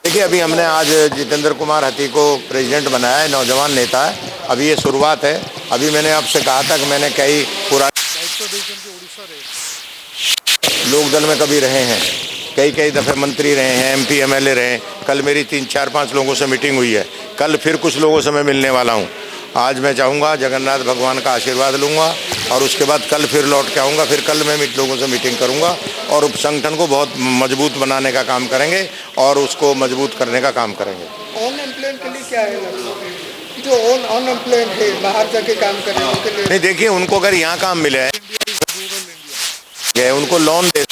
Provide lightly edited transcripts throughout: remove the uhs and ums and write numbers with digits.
देखिए, अभी हमने आज जितेंद्र कुमार हती को प्रेसिडेंट बनाया है, नौजवान नेता है। अभी ये शुरुआत है। अभी मैंने आपसे कहा था कि मैंने कई पुराने लोक दल में कभी रहे हैं, कई दफ़े मंत्री रहे हैं, MP MLA रहे हैं। कल मेरी 3-4-5 लोगों से मीटिंग हुई है। कल फिर कुछ लोगों से मैं मिलने वाला हूँ। आज मैं चाहूँगा जगन्नाथ भगवान का आशीर्वाद लूँगा और उसके बाद कल फिर लौट के आऊँगा। फिर कल मैं लोगों से मीटिंग करूँगा और उप संगठन को बहुत मजबूत बनाने का काम करेंगे और उसको मजबूत करने का काम करेंगे। अनएम्प्लॉयड के लिए क्या है, जो अनएम्प्लॉयड है बाहर जाके काम कर रहे हैं उनके लिए? नहीं, देखिए, उनको अगर यहाँ काम मिले है, उनको लोन दे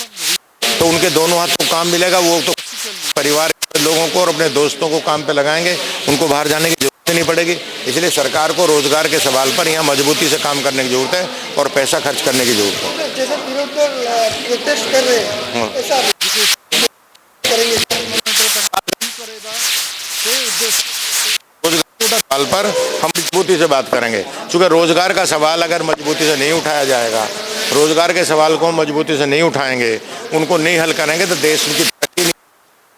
तो उनके दोनों हाथ को काम मिलेगा। वो तो परिवार के लोगों को और अपने दोस्तों को काम पे लगाएंगे, उनको बाहर जाने की जरूरत नहीं पड़ेगी। इसलिए सरकार को रोजगार के सवाल पर यहाँ मजबूती से काम करने की जरूरत है और पैसा खर्च करने की जरूरत है। जैसे विरोध प्रोटेस्ट कर रहे हैं, ऐसा करेंगे सवाल पर हम मजबूती से बात करेंगे, क्योंकि रोजगार का सवाल अगर मजबूती से नहीं उठाया जाएगा, रोजगार के सवाल को मजबूती से नहीं उठाएंगे, उनको नहीं हल करेंगे तो देश की तरक्की नहीं,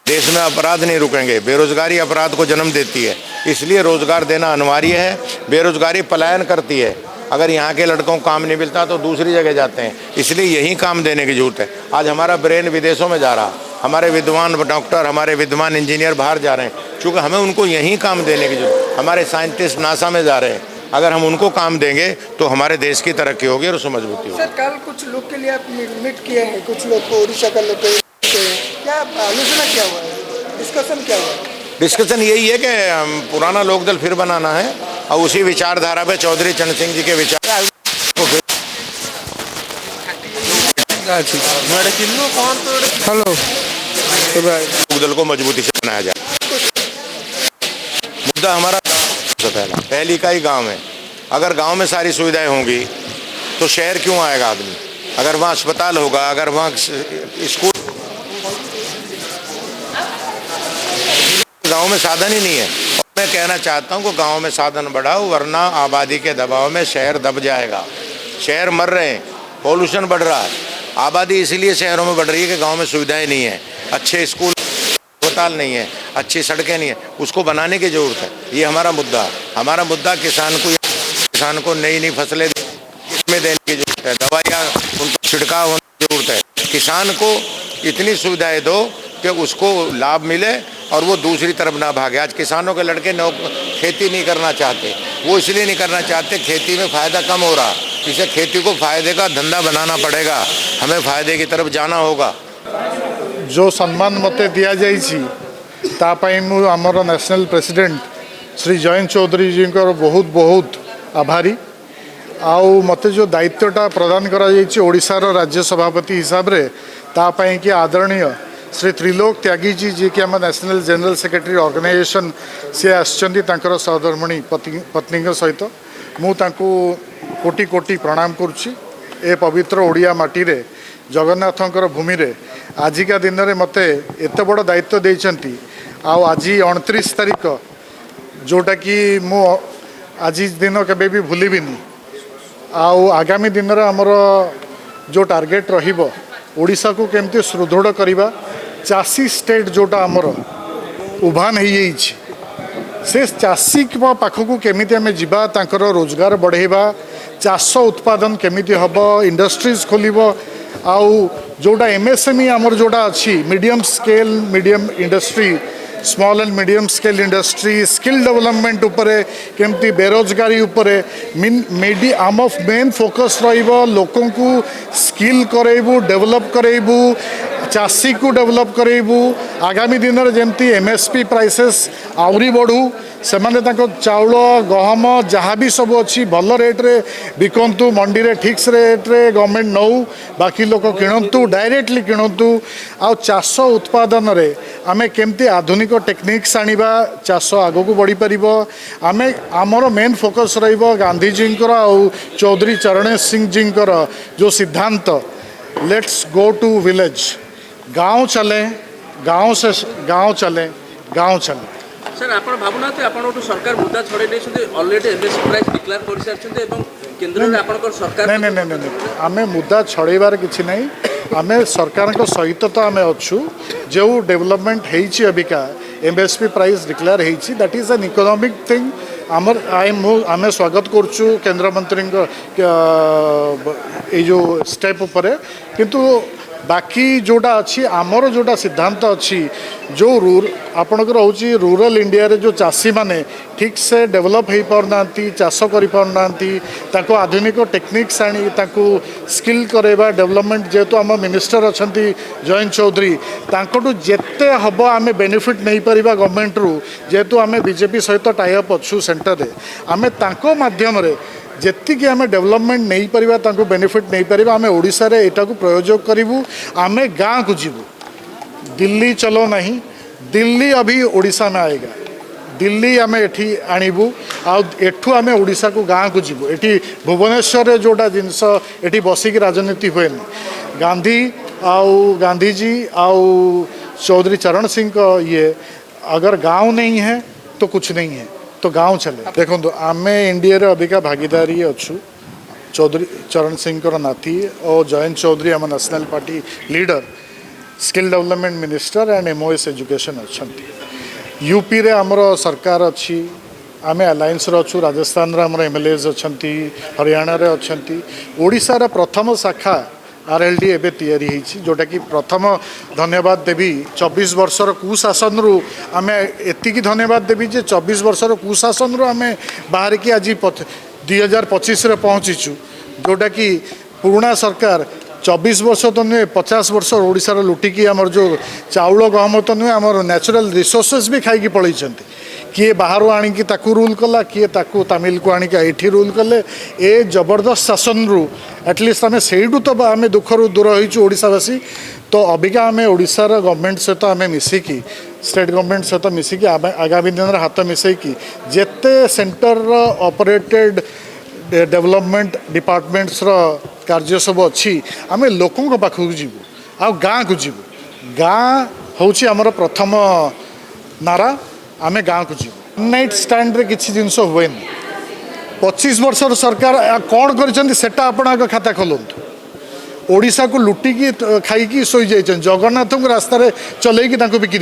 देश में अपराध नहीं रुकेंगे। बेरोजगारी अपराध को जन्म देती है, इसलिए रोजगार देना अनिवार्य है। बेरोजगारी पलायन करती है। अगर यहाँ के लड़कों को काम नहीं मिलता तो दूसरी जगह जाते हैं, इसलिए यही काम देने की जरूरत है। आज हमारा ब्रेन विदेशों में जा रहा, हमारे विद्वान डॉक्टर, हमारे विद्वान इंजीनियर बाहर जा रहे हैं, क्योंकि हमें उनको यही काम देने की जरूरत। हमारे साइंटिस्ट नासा में जा रहे हैं, अगर हम उनको काम देंगे तो हमारे देश की तरक्की होगी और उसमें मजबूती होगी। सर, कल कुछ लोग के लिए आप मीट किए हैं, कुछ लोग को उड़ीसा का लोग क्या आलोचना क्या हुआ है, डिस्कशन क्या हुआ है? डिस्कशन यही है कि पुराना लोकदल फिर बनाना है और उसी विचारधारा पे चौधरी चरण सिंह जी के विचार को हेलो लोकदल को मजबूती से बनाया जाए। मुद्दा हमारा पहली का ही गांव है। अगर गांव में सारी सुविधाएं होंगी तो शहर क्यों आएगा आदमी? अगर वहाँ अस्पताल होगा, अगर वहाँ स्कूल, गांव में साधन ही नहीं है। और मैं कहना चाहता हूँ कि गांव में साधन बढ़ाओ, वरना आबादी के दबाव में शहर दब जाएगा। शहर मर रहे हैं, पॉल्यूशन बढ़ रहा है। आबादी इसीलिए शहरों में बढ़ रही है कि गांव में सुविधाएं नहीं है, अच्छे स्कूल, अस्पताल नहीं है, अच्छी सड़कें नहीं है। उसको बनाने की जरूरत है। ये हमारा मुद्दा है। हमारा मुद्दा किसान को नई फसलें इसमें देने की जरूरत है, दवाइयाँ उनको छिड़काव होने की जरूरत है। किसान को इतनी सुविधाएं दो कि उसको लाभ मिले और वो दूसरी तरफ ना भागे। आज किसानों के लड़के खेती नहीं करना चाहते। वो इसलिए नहीं करना चाहते, खेती में फ़ायदा कम हो रहा। इसे खेती को फ़ायदे का धंधा बनाना पड़ेगा, हमें फ़ायदे की तरफ जाना होगा। जो सम्मान मते दिया जाइछि तापाई मु आमर नेशनल प्रेसिडेंट श्री जयंत चौधरी जी को बहुत बहुत आभारी। आउ मते जो दायित्वटा प्रदान करा जाइछि ओडिशार राज्य सभापति हिसाब रे, तापाई कि आदरणीय श्री त्रिलोक त्यागी जी कि आम नेशनल जनरल सेक्रेटरी ऑर्गेनाइजेशन सी आसचंदी तांकर सहधर्मिणी पत्नी सहित मु तांको कोटि कोटि प्रणाम करुछि। ए पवित्र ओडिया माटी रे जगन्नाथंकर भूमि रे आजिका दिन में मते एत बड़ दायित्व देइचंती। आउ आज 29 तारीख जोटा कि मु आज दिन केबे भी भूलिबिनी। आउ आगामी दिन में आमर जो टार्गेट रहिबो ओडिशा को केमती सुदृढ़ करवा, चाषी स्टेट जोटा आमर उभान हो से चाषी पाखक केमिति आमे जिबा, तांकर रोजगार बढ़ेबा, चाष उत्पादन केमिति हबो, इंडस्ट्रीज खोलिबो। आउ जोटा MSME आमर जोटा अच्छी medium scale medium industry, small and medium scale industry, skill development उपरे केमती बेरोजगारी उपरे आम मेन फोकस रहिबो। लोकों को स्किल करेबू, डेवलप करेबू, चाषी को डेवलप करेबू। आगामी दिन में जमती MSP प्राइसेस आउरी बढ़ू, सेमाने ताको चाउल गहम जहाँ भी सब अच्छी भल रेट रे बिकंतु, मंडी रे ठीक रेट रे गवर्नमेंट नौ, बाकी लोक किणतु, डायरेक्टली किणतु। आ चाष उत्पादन रे आमे केमती आधुनिक टेक्निक्स आनिबा, चाष आगो को बढ़ी परिबो। आमे आमर मेन फोकस रहिबो गांधीजी आ चौधरी चरण सिंह जी जो सिद्धांत लेट्स गो टू विलेज, गाँव चले, गाँव से गाँव चले, गाँव चले। सर, आप भावुना सरकार मुद्दा छड़े नहीं ऑलरेडी MSP प्राइस डिक्लेयर कर सारी केंद्र में आपन सरकार नहीं नहीं नहीं आमे मुद्दा छड़ेबार किछि नहीं। आमे सरकार सहित तो आमे अच्छू जो डेवलपमेंट होइछि अबिका MSP प्राइस डिक्लेयर होती that is an economic thing आमर आम स्वागत करुचु केंद्र मंत्री जो स्टेप उपरे किंतु बाकी जोटा अच्छी आमर जोटा सिद्धांत अच्छी जो आपणकर हूँ रूरल इंडिया रे जो चाषी माने ठीक से डेवलप हो पारना चाष कर पारना आधुनिक टेक्निक्स आनी स्किल करवा डेवलपमेंट जेहेतु आम मिनिस्टर अच्छा जयंत चौधरी तांकटू जेते हम आम बेनिफिट नहीं पारिबा गवर्नमेंट रु जेहेतु आम बीजेपी सहित टाइअप अच्छु सेंटर रे आम माध्यम जेतिकी आम डेवलपमेंट नहीं पारिबा तांको बेनिफिट नहीं पारिबा आम ओडिशा रे एटा को प्रयोग करिवु आम गाँव को जीवु दिल्ली चलो नहीं दिल्ली अभी ओडिशा में आएगा दिल्ली आम एठी आणिबु आठू आम ओडिशा को गाँव को जीवु एठी भुवनेश्वर जोटा जिनस एठी बसिक राजनीति हुए गांधी गांधीजी आउ चौधरी चरण सिंह का ये अगर गाँव नहीं है तो कुछ नहीं है तो गाँव चले देखो आम इंडिया रे अधिका भागीदारी अच्छु चौधरी चरण सिंह नाती और जयंत चौधरी आम national party leader skill development minister and MOS education अच्छा यूपी रे आमर सरकार अच्छी आम अलायंस अच्छु राजस्थान रे आमर MLAs अच्छा हरियाणा रे अच्छा ओडिशा रे प्रथम शाखा RLD एवं तैयारी जोटा कि प्रथम धन्यवाद देवी 24 वर्षर कुशासन रु आम एतिकी धन्यवाद देवी जे 24 वर्षर कुशासन रु आम बाहर की आज 2025 रे पहुँचीचु जोटा कि पुराना सरकार 24 वर्ष तो नुहे 50 वर्ष ओडिशार लुटिकी आमर जो चाउल गहम तो नुहे आमर नेचुरल रिसोर्सेस भी खाई पलि किए बाहर आणिकी ताकू रूल कला किए ताकू तमिल को आणिक एठी रूल कले ए जबरदस्त शासन रु एटलिस्ट आम सेठू तो आम दुखर दूर होइचु ओडिशावासी तो अबिका आम ओडिशार गवर्नमेंट सहित आम मिसिकी स्टेट गवर्नमेंट सहित मिसिकी आगामी दिन में हाथ मिसैकी जेते सेंटर ऑपरेटेड डेवलपमेंट डिपार्टमेंट्स कार्य सब अच्छी आम लोकों पाखक जीवु आ गाँ को जीवु गाँ हूँ आमर प्रथम नारा आम गाँ को जीवु नाइट स्टैंड रे किसी जिनस हुए 25 वर्ष सरकार कौन करटा आपण खाता खोलतु ओडिशा को लुटिकी खाई शोई जाइए जगन्नाथ को रास्तार चलैकी बिकी